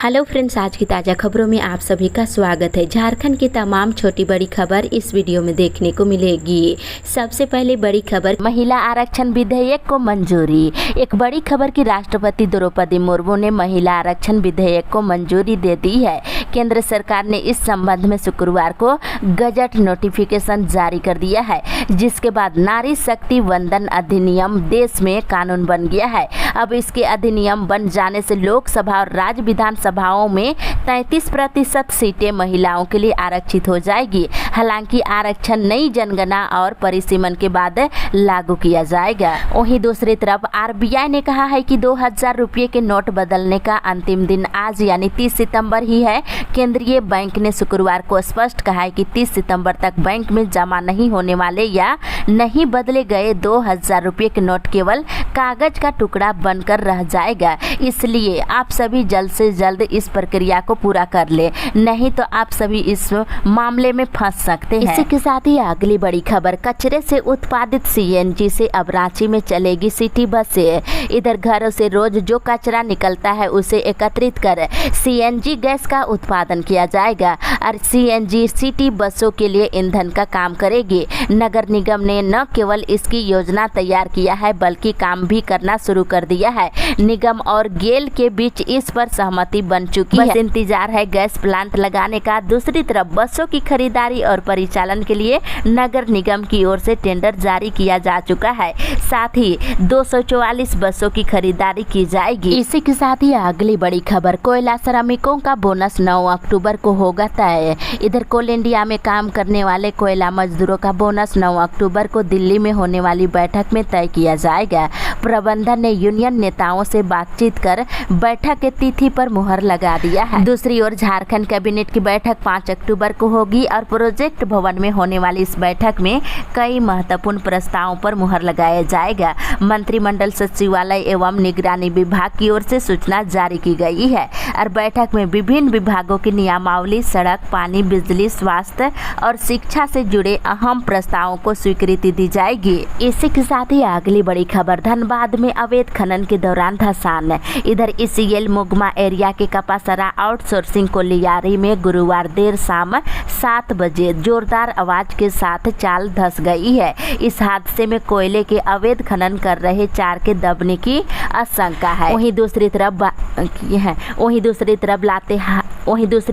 Hello friends, आज की ताज़ा खबरों में आप सभी का स्वागत है। झारखंड की तमाम छोटी बड़ी खबर इस वीडियो में देखने को मिलेगी। सबसे पहले बड़ी खबर, महिला आरक्षण विधेयक को मंजूरी। एक बड़ी खबर की राष्ट्रपति द्रौपदी मुर्मू ने महिला आरक्षण विधेयक को मंजूरी दे दी है। केंद्र सरकार ने इस संबंध में शुक्रवार को गजट नोटिफिकेशन जारी कर दिया है, जिसके बाद नारी शक्ति वंदन अधिनियम देश में कानून बन गया है। अब इसके अधिनियम बन जाने से लोकसभा और राज्य विधानसभाओं में 33% सीटें महिलाओं के लिए आरक्षित हो जाएगी। हालांकि आरक्षण नई जनगणना और परिसीमन के बाद लागू किया जाएगा। वहीं दूसरी तरफ आरबीआई ने कहा है कि 2000 रुपये के नोट बदलने का अंतिम दिन आज यानी 30 सितंबर ही है। केंद्रीय बैंक ने शुक्रवार को स्पष्ट कहा है कि 30 सितंबर तक बैंक में जमा नहीं होने वाले या नहीं बदले गए 2000 रुपये के नोट केवल कागज का टुकड़ा बनकर रह जाएगा। इसलिए आप सभी जल्द से जल्द इस प्रक्रिया को पूरा कर ले, नहीं तो आप सभी इस मामले में फंस सकते हैं। इसी के साथ ही अगली बड़ी खबर, कचरे से उत्पादित सीएनजी से अब रांची में चलेगी सिटी बसें। इधर घरों से रोज जो कचरा निकलता है उसे एकत्रित कर सीएनजी गैस का उत्पादन किया जाएगा और सीएनजी सिटी बसों के लिए ईंधन का काम करेगी। नगर निगम ने न केवल इसकी योजना तैयार किया है बल्कि काम भी करना शुरू कर दिया है। निगम और गेल के बीच इस पर सहमति बन चुकी है। इंतजार है गैस प्लांट लगाने का। दूसरी तरफ बसों की खरीदारी और परिचालन के लिए नगर निगम की ओर से टेंडर जारी किया जा चुका है। साथ ही 244 बसों की खरीदारी की जाएगी। इसी के साथ ही अगली बड़ी खबर, कोयला श्रमिकों का बोनस 9 अक्टूबर को होगा तय। इधर कोल इंडिया में काम करने वाले कोयला मजदूरों का बोनस 9 अक्टूबर को दिल्ली में होने वाली बैठक में तय किया जाएगा। प्रबंधन ने यूनियन नेताओं से बातचीत कर बैठक के तिथि पर मुहर लगा दिया है। दूसरी ओर झारखंड कैबिनेट की बैठक 5 अक्टूबर को होगी और प्रोजेक्ट भवन में होने वाली इस बैठक में कई महत्वपूर्ण प्रस्तावों पर मुहर लगाया जाएगा। मंत्रिमंडल सचिवालय एवं निगरानी विभाग की ओर से सूचना जारी की गई है और बैठक में विभिन्न विभागों की नियमावली, सड़क, पानी, बिजली, स्वास्थ्य और शिक्षा से जुड़े अहम प्रस्तावों को स्वीकृति दी जाएगी। इसी के साथ ही अगली बड़ी खबर, धनबाद में अवैध खनन के दौरान धंसान। इधर ईसीएल मुगमा एरिया के कपासरा आउटसोर्सिंग कोलियारी में गुरुवार देर शाम 7 बजे जोरदार आवाज के साथ चाल धंस गई है। इस हादसे में कोयले के अवैध खनन कर रहे 4 के दबने की आशंका है। वहीं दूसरी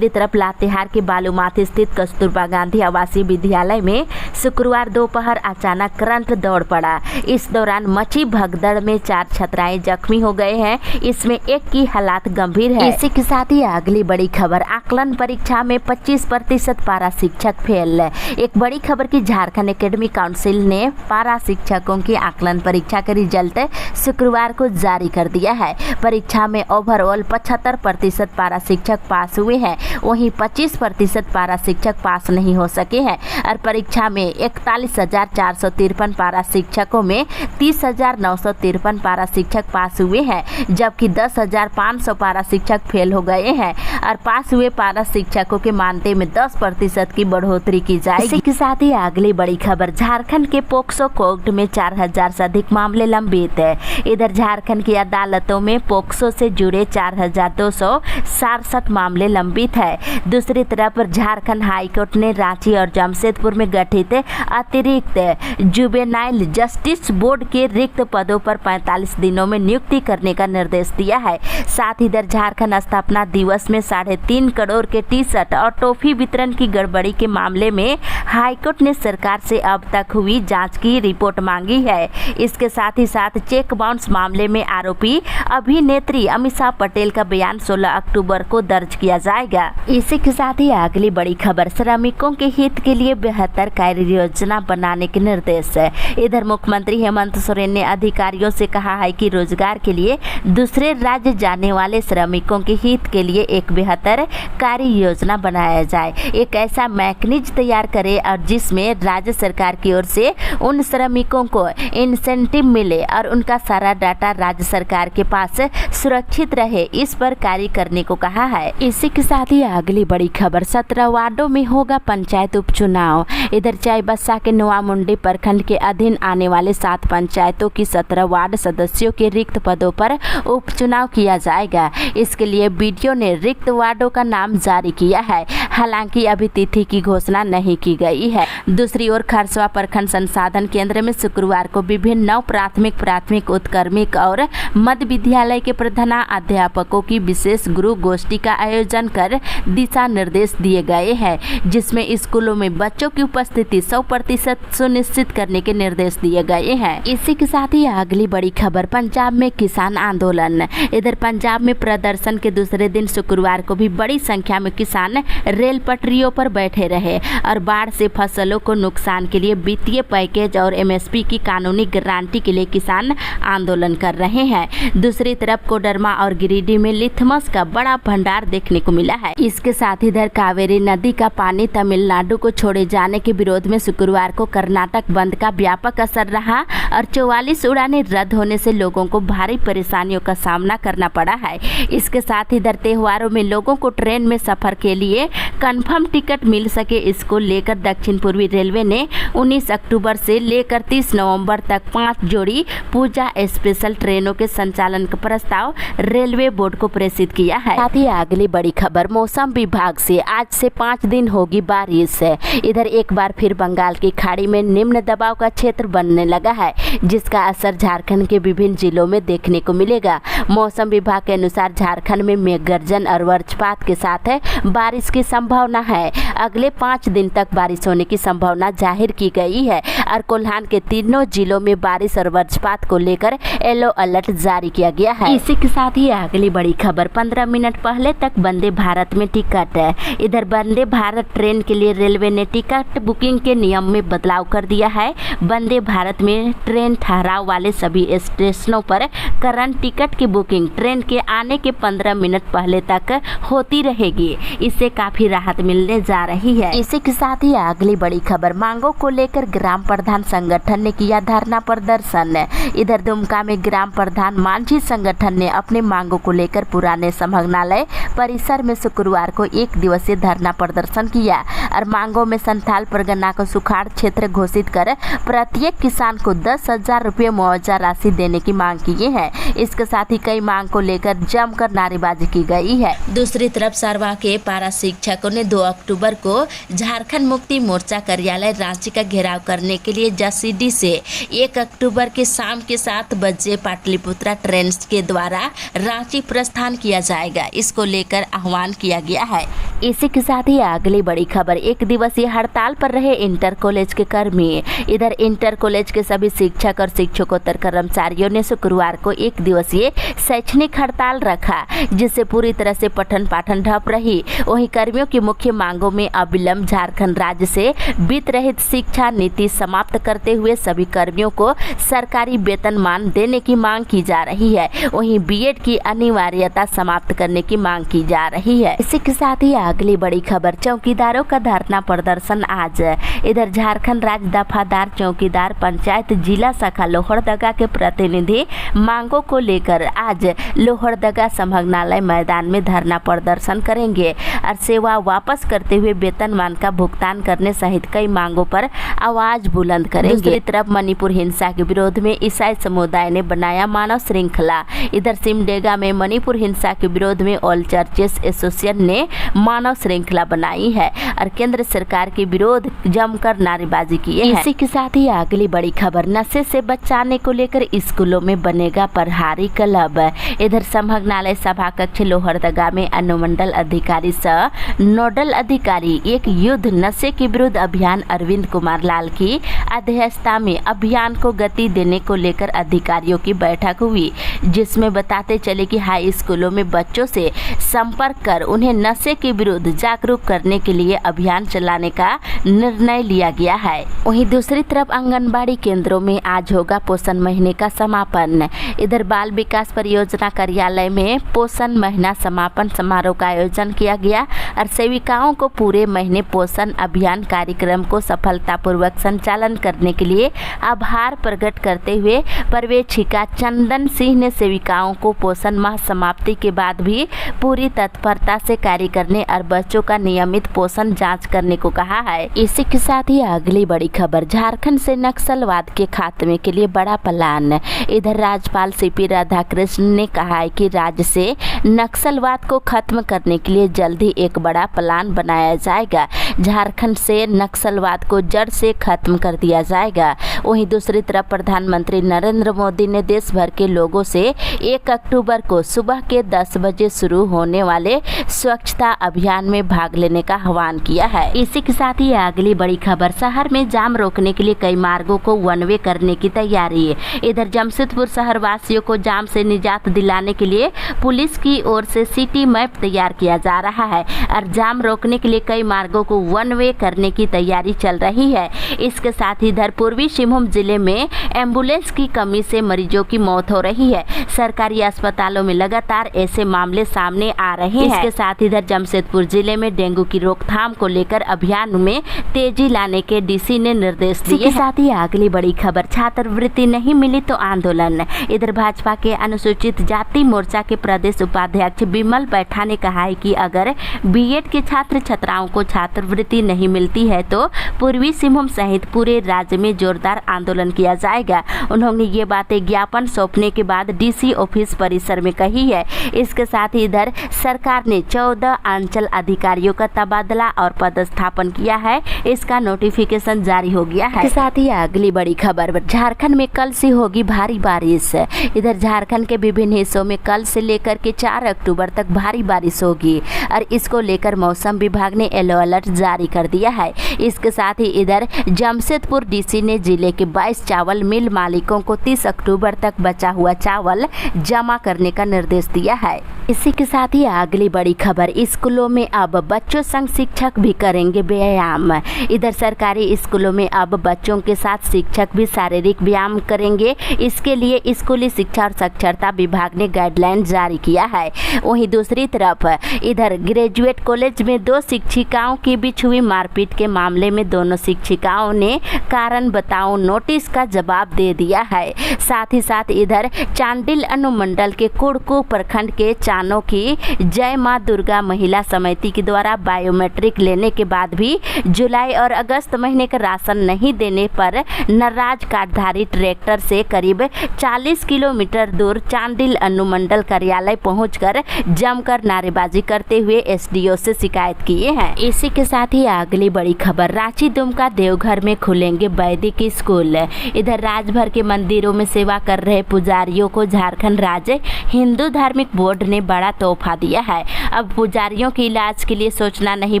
तरफ लातेहार के बालूमाथ स्थित कस्तूरबा गांधी आवासीय विद्यालय में शुक्रवार दोपहर अचानक करंट दौड़ पड़ा। इस दौरान मची भगदड़ में 4 छात्राएं जख्मी हो गए हैं। इसमें एक की हालात गंभीर है। इसी के साथ ही अगली बड़ी खबर, आकलन परीक्षा में 25% पारा शिक्षक फेल। एक बड़ी खबर की झारखंड एकेडमिक काउंसिल ने पारा शिक्षकों की आकलन परीक्षा का रिजल्ट शुक्रवार को जारी कर दिया है। परीक्षा में ओवरऑल 75% पारा शिक्षक पास हुए हैं, वहीं 25% पारा शिक्षक पास नहीं हो सके हैं और परीक्षा में 41,453 पारा शिक्षकों में 30,953 पारा शिक्षक पास हुए हैं, जबकि 10,500 पारा शिक्षक फेल हो गए हैं और पास हुए पारा शिक्षकों के मानदेय में 10% की बढ़ोतरी की जाएगी। इसी के साथ ही अगली बड़ी खबर, झारखंड के पोक्सो कोर्ट में 4000 से अधिक मामले लंबित है। इधर झारखंड की अदालतों में पोक्सो से जुड़े 4267 मामले लंबित है। दूसरी तरफ झारखंड हाईकोर्ट ने रांची और जमशेदपुर में गठित अतिरिक्त जुवेनाइल जस्टिस बोर्ड के रिक्त पदों पर 45 दिनों में नियुक्ति करने का निर्देश दिया है। साथ ही इधर झारखंड स्थापना दिवस में 3.5 करोड़ के टी-शर्ट और टॉफी वितरण की गड़बड़ी के मामले में हाईकोर्ट ने सरकार से अब तक हुई जांच की रिपोर्ट मांगी है। इसके साथ ही साथ चेक बाउंस मामले में आरोपी अभिनेत्री अमीषा पटेल का बयान 16 अक्टूबर को दर्ज किया जाएगा। इसी के साथ ही अगली बड़ी खबर, श्रमिकों के हित के लिए बेहतर कार्य योजना बनाने के निर्देश है। इधर मुख्यमंत्री हेमंत सोरेन ने अधिकारियों से कहा है कि रोजगार के लिए दूसरे राज्य जाने वाले श्रमिकों के हित के लिए एक बेहतर कार्य योजना बनाया जाए। एक ऐसा मैकेनिज्म तैयार करे और जिसमें राज्य सरकार की ओर से उन श्रमिकों को इंसेंटिव मिले और उनका सारा डाटा राज्य सरकार के पास सुरक्षित रहे, इस पर कार्य करने को कहा है। इसी के साथ ही अगली बड़ी खबर, 17 वार्डों में होगा पंचायत उपचुनाव। इधर चाईबासा के नोआमुंडी प्रखंड के अधीन आने वाले 7 पंचायतों की 17 वार्ड सदस्यों के रिक्त पदों पर उपचुनाव किया जाएगा। इसके लिए बीडीओ ने रिक्त वार्डों का नाम जारी किया है। हालांकि अभी तिथि की घोषणा नहीं की गई है। दूसरी ओर खरसवा प्रखंड संसाधन केंद्र में शुक्रवार को विभिन्न नव प्राथमिक उत्क्रमिक और मध्य विद्यालय के प्रधानाध्यापकों की विशेष गुरु गोष्ठी का आयोजन कर दिशा निर्देश दिए गए हैं, जिसमें स्कूलों में बच्चों की उपस्थिति 100% सुनिश्चित करने के निर्देश दिए गए हैं। इसी के साथ ही अगली बड़ी खबर, पंजाब में किसान आंदोलन। इधर पंजाब में प्रदर्शन के दूसरे दिन शुक्रवार को भी बड़ी संख्या में किसान रेल पटरियों पर बैठे रहे और बाढ़ से फसलों को नुकसान के लिए वित्तीय पैकेज और एमएसपी की कानूनी गारंटी के लिए किसान आंदोलन कर रहे हैं। दूसरी तरफ कोडरमा और गिरिडीह में लिथमस का बड़ा भंडार देखने को मिला है। इसके साथ इधर कावेरी नदी का पानी तमिलनाडु को छोड़े जाने के विरोध में शुक्रवार को कर्नाटक बंद का व्यापक असर रहा और 44 उड़ानें रद्द होने से लोगों को भारी परेशानियों का सामना करना पड़ा है। इसके साथ इधर त्योहारों में लोगों को ट्रेन में सफर के लिए कंफर्म टिकट मिल सके, इसको लेकर दक्षिण पूर्वी रेलवे ने 19 अक्टूबर से लेकर 30 नवंबर तक 5 जोड़ी पूजा स्पेशल ट्रेनों के संचालन का प्रस्ताव रेलवे बोर्ड को प्रेषित किया है। साथ ही अगली बड़ी खबर, मौसम विभाग से आज से 5 दिन होगी बारिश। इधर एक बार फिर बंगाल की खाड़ी में निम्न दबाव का क्षेत्र बनने लगा है, जिसका असर झारखंड के विभिन्न जिलों में देखने को मिलेगा। मौसम विभाग के अनुसार झारखंड में मेघ गर्जन और वज्रपात के साथ बारिश की संभावना है। अगले 5 दिन तक बारिश होने की संभावना जाहिर की गई है और कोल्हान के तीनों जिलों में बारिश और वज्रपात को लेकर येलो अलर्ट जारी किया गया है। इसी के साथ ही अगली बड़ी खबर, 15 मिनट पहले तक वंदे भारत में टिकट। इधर वंदे भारत ट्रेन के लिए रेलवे ने टिकट बुकिंग के नियम में बदलाव कर दिया है। वंदे भारत में ट्रेन ठहराव वाले सभी स्टेशनों पर करंट टिकट की बुकिंग ट्रेन के आने के 15 मिनट पहले तक होती रहेगी। इससे काफी राहत मिलने जा रही है। इसी के साथ ही अगली बड़ी खबर, मांगों को लेकर ग्राम प्रधान संगठन ने किया धरना प्रदर्शन। इधर दुमका में ग्राम प्रधान मांझी संगठन ने अपने मांगों को लेकर पुराने संभागनालय परिसर में शुक्रवार को 1 दिवसीय धरना प्रदर्शन किया और मांगों में संथाल परगना को सुखाड़ क्षेत्र घोषित कर प्रत्येक किसान को 10,000 रुपये मुआवजा राशि देने की मांग की है। इसके साथ ही कई मांग को लेकर जमकर नारेबाजी की गई है। दूसरी तरफ सरवा के पारा शिक्षकों ने 2 अक्टूबर को झारखंड मुक्ति मोर्चा कार्यालय रांची का घेराव करने के लिए जसीडी से 1 अक्टूबर के शाम के 7 बजे पाटलिपुत्रा ट्रेन के द्वारा रांची प्रस्थान किया जाएगा। इसको लेकर आह्वान किया गया है। इसी के साथ ही अगली बड़ी खबर, 1 दिवसीय हड़ताल पर रहे इंटर कॉलेज के कर्मी। इधर इंटर कॉलेज के सभी शिक्षक और शिक्षकोत्तर कर्मचारियों ने शुक्रवार को 1 दिवसीय शैक्षणिक हड़ताल रखा, जिससे पूरी तरह से पठन पाठन ठप रही। वहीं कर्मियों की मुख्य मांगों में अविलंब झारखंड राज्य से वित्त रहित शिक्षा नीति समाप्त करते हुए सभी कर्मियों को सरकारी वेतनमान देने की मांग की जा रही है। वहीं बीएड की अनिवार्यता समाप्त करने की मांग की जा रही है। इसी के साथ ही अगली बड़ी खबर, चौकीदारों का धरना प्रदर्शन आज। इधर झारखंड राज्य दफादार चौकीदार पंचायत जिला शाखा लोहरदगा के प्रतिनिधि मांगों को लेकर आज लोहरदगा संभागनालय मैदान में धरना प्रदर्शन करेंगे और सेवा वापस करते हुए वेतनमान का भुगतान करने सहित कई मांगों पर आवाज बुलंद करेंगे। दूसरी तरफ मणिपुर हिंसा के विरोध में ईसाई समुदाय ने बनाया मानव श्रृंखला। इधर सिमडेगा में मणिपुर हिंसा के विरोध में ऑल चर्चेस एसोसिएशन ने मानव श्रृंखला बनाई है और केंद्र सरकार के विरोध जमकर नारेबाजी की है। इसी के साथ ही अगली बड़ी खबर, नशे से बचाने को लेकर स्कूलों में बनेगा प्रहारी क्लब। इधर संभागनालय सभा कक्ष लोहरदगा में अनुमंडल अधिकारी सह नोडल अधिकारी एक युद्ध नशे के विरुद्ध अभियान अरविंद कुमार लाल की अध्यक्षता में अभियान को गति देने को लेकर अधिकारियों की बैठक हुई, जिसमें बताते चले कि हाई स्कूलों में बच्चों से संपर्क कर उन्हें नशे के विरुद्ध जागरूक करने के लिए अभियान चलाने का निर्णय लिया गया है। वहीं दूसरी तरफ आंगनबाड़ी केंद्रों में आज होगा पोषण महीने का समापन। इधर बाल विकास परियोजना कार्यालय में पोषण महीना समापन समारोह का आयोजन किया गया और सेविकाओं को पूरे महीने पोषण अभियान कार्यक्रम को सफलतापूर्वक संचालन करने के लिए आभार प्रकट करते हुए पर्यवेक्षिका चंदन सिंह ने सेविकाओं को पोषण माह समाप्ति के बाद भी पूरी तत्परता से कार्य करने और बच्चों का नियमित पोषण जांच करने को कहा है। इसी के साथ ही अगली बड़ी खबर, झारखंड से नक्सलवाद के खात्मे के लिए बड़ा प्लान। इधर राज्यपाल सीपी राधाकृष्णन ने कहा है कि राज्य से नक्सलवाद को खत्म करने के लिए जल्द ही एक बड़ा प्लान बनाया जाएगा। झारखंड से नक्सलवाद को जड़ से खत्म कर दिया जाएगा। वहीं दूसरी तरफ प्रधानमंत्री नरेंद्र मोदी ने देश भर के लोगों से 1 अक्टूबर को सुबह के 10 बजे शुरू होने वाले स्वच्छता अभियान में भाग लेने का आह्वान किया है। इसी के साथ ही अगली बड़ी खबर, शहर में जाम रोकने के लिए कई मार्गों को वन वे करने की तैयारी है। इधर जमशेदपुर शहर वासियों को जाम से निजात दिलाने के लिए पुलिस की ओर से सिटी मैप तैयार किया जा रहा है और जाम रोकने के लिए कई मार्गों को वन वे करने की तैयारी चल रही है। इसके साथ ही इधर पूर्वी सिंहभूम जिले में एम्बुलेंस की कमी से मरीजों की मौत हो रही है। सरकारी अस्पतालों में लगातार ऐसे मामले सामने आ रहे हैं। इसके साथ इधर जमशेदपुर जिले में डेंगू की रोकथाम को लेकर अभियान में तेजी लाने के डीसी ने निर्देश दिए। साथ ही अगली बड़ी खबर, छात्रवृत्ति नहीं मिली तो आंदोलन। इधर भाजपा के अनुसूचित जाति मोर्चा के प्रदेश उपाध्यक्ष विमल बैठा ने कहा है कि अगर बीएड के छात्र छात्राओं को छात्रवृत्ति नहीं मिलती है तो पूर्वी सिंहभूम सहित पूरे राज्य में जोरदार आंदोलन किया जाएगा। उन्होंने ये बातें ज्ञापन सौंपने के बाद डीसी ऑफिस परिसर में कही है। इसके साथ ही इधर सरकार ने 14 अंचल अधिकारियों का तबादला और पदस्थापन किया है। इसका नोटिफिकेशन जारी हो गया है। इसके साथ ही अगली बड़ी खबर, झारखंड में कल से होगी भारी बारिश। इधर झारखंड के विभिन्न हिस्सों में कल से लेकर के 4 अक्टूबर तक भारी बारिश होगी और इसको लेकर मौसम विभाग ने येलो अलर्ट जारी कर दिया है। इसके साथ ही इधर जमशेदपुर डीसी ने जिले के 22 चावल मिल मालिकों को 30 अक्टूबर तक बचा हुआ चावल जमा करने का निर्देश दिया है। इसी के साथ ही अगली बड़ी खबर, स्कूलों में अब बच्चों संग शिक्षक भी करेंगे व्यायाम। इधर सरकारी स्कूलों में अब बच्चों के साथ शिक्षक भी शारीरिक व्यायाम करेंगे। इसके लिए स्कूली शिक्षा और साक्षरता विभाग ने गाइडलाइन जारी किया है। वहीं दूसरी तरफ इधर ग्रेजुएट कॉलेज में 2 शिक्षिकाओं के बीच हुई मारपीट के मामले में दोनों शिक्षिकाओं ने कारण बताओ नोटिस का जवाब दे दिया है। साथ ही साथ इधर चांडिल अनुमंडल के कुड़कू प्रखंड के चानों की जय मां दुर्गा महिला समिति के द्वारा बायोमेट्रिक लेने के बाद भी जुलाई और अगस्त महीने का राशन नहीं देने पर नाराज कार्डधारी ट्रैक्टर से करीब 40 किलोमीटर दूर चांडिल अनुमंडल कार्यालय पहुंचकर जमकर नारेबाजी करते हुए एसडीओ से शिकायत किए हैं। इसी के साथ ही अगली बड़ी खबर, रांची दुमका देवघर में खुलेंगे वैदिक स्कूल। इधर राज्य भर के मंदिरों में सेवा कर रहे पुजारियों को झारखंड राज्य हिंदू धार्मिक बोर्ड ने बड़ा तोहफा दिया है। अब पुजारियों के इलाज के लिए सोचना नहीं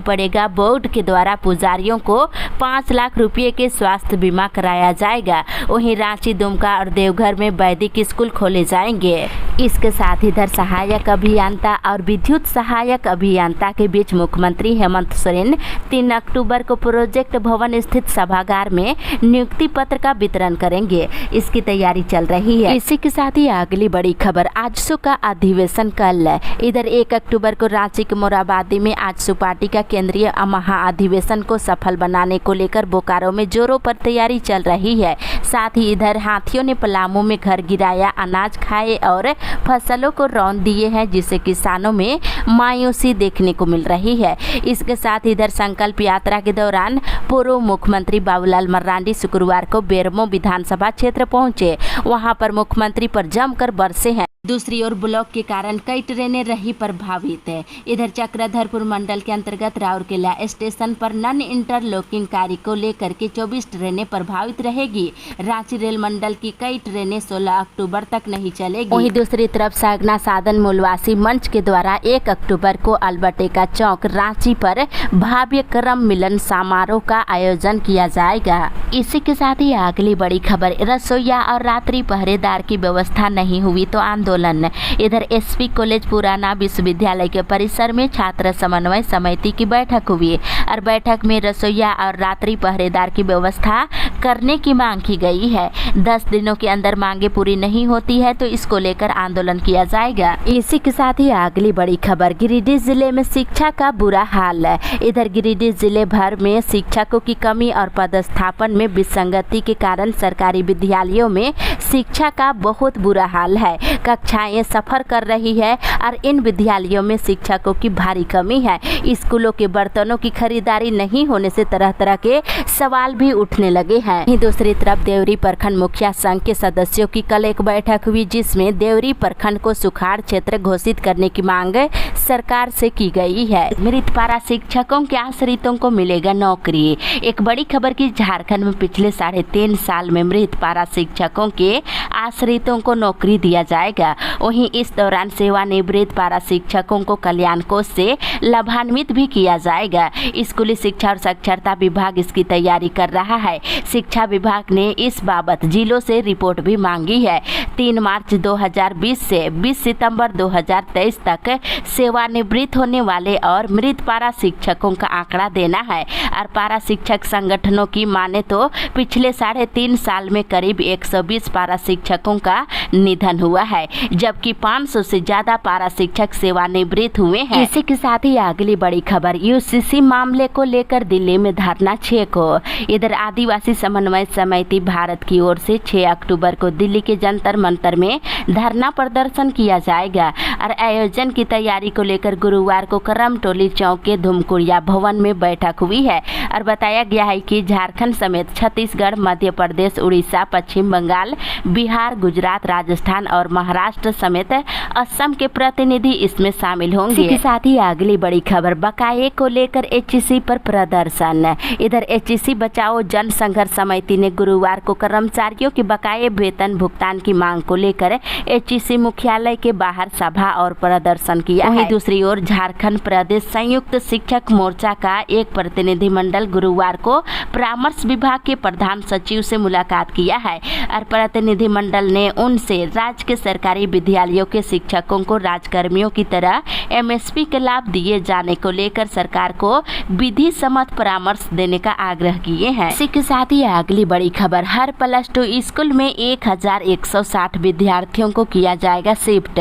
पड़ेगा। बोर्ड के द्वारा पुजारियों को 5 लाख रुपए के स्वास्थ्य बीमा कराया जाएगा। वहीं रांची दुमका और देवघर में वैदिक स्कूल खोले जाएंगे। इसके साथ इधर सहायक अभियंता और विद्युत सहायक अभियंता के बीच मुख्यमंत्री हेमंत सोरेन 3 अक्टूबर को प्रोजेक्ट भवन स्थित सभागार में नियुक्ति पत्र का वितरण करेंगे। इसकी तैयारी चल रही है। इसी के साथ ही अगली बड़ी खबर, आजसू का अधिवेशन कल। इधर 1 अक्टूबर को रांची के मोराबादी में आजसू पार्टी का केंद्रीय महाअधिवेशन को सफल बनाने को लेकर बोकारो में जोरों पर तैयारी चल रही है। साथ ही इधर हाथियों ने पलामू में घर गिराया, अनाज खाए और फसलों को रौंद दिए हैं, जिससे किसानों में मायूसी देखने को मिल रही है। इसके साथ इधर संकल्प यात्रा के दौरान पूर्व मुख्यमंत्री बाबूलाल मरांडी शुक्रवार को बेरमो विधानसभा क्षेत्र पहुंचे। वहां पर मुख्यमंत्री पर जमकर बरसे हैं। दूसरी ओर ब्लॉक के कारण कई ट्रेनें रही प्रभावित है। इधर चक्रधरपुर मंडल के अंतर्गत राउरकेला स्टेशन पर नन इंटरलॉकिंग कार्य को लेकर के 24 ट्रेनें प्रभावित रहेगी। रांची रेल मंडल की कई ट्रेनें 16 अक्टूबर तक नहीं चलेगी। वहीं दूसरी तरफ सागना साधन मूलवासी मंच के द्वारा 1 अक्टूबर को अल्बर्टेका चौक रांची पर भव्य करम मिलन समारोह का आयोजन किया जाएगा। इसी के साथ ही अगली बड़ी खबर, रसोईया और रात्रि पहरेदार की व्यवस्था नहीं हुई तो आंदोलन। आंदोलन। इधर एसपी कॉलेज पुराना विश्वविद्यालय के परिसर में छात्र समन्वय समिति की बैठक हुई और बैठक में रसोइया और रात्रि पहरेदार की व्यवस्था करने की मांग की गई है। 10 दिनों के अंदर मांगे पूरी नहीं होती है तो इसको लेकर आंदोलन किया जाएगा। इसी के साथ ही अगली बड़ी खबर, गिरिडीह जिले में शिक्षा का बुरा हाल है। इधर गिरिडीह जिले भर में शिक्षकों की कमी और पदस्थापन में विसंगति के कारण सरकारी विद्यालयों में शिक्षा का बहुत बुरा हाल है। कक्षाएं सफर कर रही है और इन विद्यालयों में शिक्षकों की भारी कमी है। स्कूलों के बर्तनों की खरीदारी नहीं होने से तरह तरह के सवाल भी उठने लगे हैं। दूसरी तरफ देवरी प्रखंड मुखिया संघ के सदस्यों की कल एक बैठक हुई जिसमें देवरी प्रखंड को सुखाड़ क्षेत्र घोषित करने की मांग सरकार से की गई है। मृत पारा शिक्षकों के आश्रितों को मिलेगा नौकरी। एक बड़ी खबर की झारखंड में पिछले 3.5 साल में मृत पारा शिक्षकों के आश्रितों को नौकरी दिया जाएगा। वहीं इस दौरान सेवानिवृत्त पारा शिक्षकों को कल्याण कोष से लाभान्वित भी किया जाएगा। स्कूली शिक्षा और साक्षरता विभाग इसकी तैयारी कर रहा है। शिक्षा विभाग ने इस बाबत जिलों से रिपोर्ट भी मांगी है। 3 मार्च 2020 से 20 सितंबर 2023 तक सेवानिवृत्त होने वाले और मृत पारा शिक्षकों का आंकड़ा देना है। और पारा शिक्षक संगठनों की माने तो पिछले 3.5 साल में करीब 120 पारा शिक्षकों का निधन हुआ है, जबकि 500 से ज्यादा पारा शिक्षक सेवानिवृत्त हुए हैं। इसी के साथ ही अगली बड़ी खबर, यूसीसी मामले को लेकर दिल्ली में धरना 6 को। इधर आदिवासी समन्वय समिति भारत की ओर से 6 अक्टूबर को दिल्ली के जंतर मंतर में धरना प्रदर्शन किया जाएगा और आयोजन की तैयारी को लेकर गुरुवार को करमटोली चौक के धुमकुड़िया भवन में बैठक हुई है। और बताया गया है कि झारखंड समेत छत्तीसगढ़, मध्य प्रदेश, उड़ीसा, पश्चिम बंगाल, बिहार, गुजरात, राजस्थान और महाराष्ट्र समेत असम के प्रतिनिधि इसमें शामिल होंगे। इसके साथ ही अगली बड़ी खबर, बकाये को लेकर एचईसी पर प्रदर्शन। इधर एचईसी बचाओ जन संघर्ष समिति ने गुरुवार को कर्मचारियों के बकाये वेतन भुगतान की मांग को लेकर एचईसी मुख्यालय के बाहर सभा और प्रदर्शन किया है। दूसरी ओर झारखंड प्रदेश संयुक्त शिक्षक मोर्चा का एक प्रतिनिधिमंडल गुरुवार को परामर्श विभाग के प्रधान सचिव से मुलाकात किया है और प्रतिनिधिमंडल ने उनसे राज्य के सरकारी विद्यालयों के शिक्षकों को राजकर्मियों की तरह एमएसपी के लाभ दिए जाने को लेकर सरकार को विधि सम्मत परामर्श देने का आग्रह किए हैं। इसी के साथ ही अगली बड़ी खबर, हर +2 स्कूल में 1160 विद्यार्थियों को किया जाएगा शिफ्ट।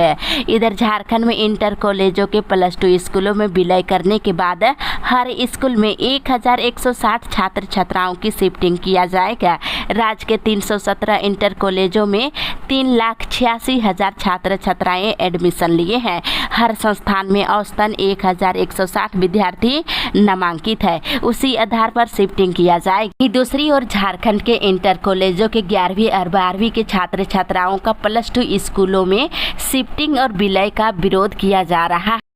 इधर झारखंड में इंटर कॉलेजों के +2 स्कूलों में विलय करने के बाद हर स्कूल में 1160 छात्र छात्राओं की शिफ्टिंग किया जाएगा। राज्य के 317 इंटर कॉलेजों में 3,86,000 छात्र छात्राएं एडमिशन लिए हैं। हर संस्थान में औसतन 1160 विद्यार्थी नामांकित है, उसी आधार पर शिफ्टिंग किया जाएगी। दूसरी ओर झारखंड के इंटर कॉलेजों के 11वीं और 12वीं के छात्र छात्राओं का +2 स्कूलों में शिफ्टिंग और विलय का विरोध किया जा रहा है।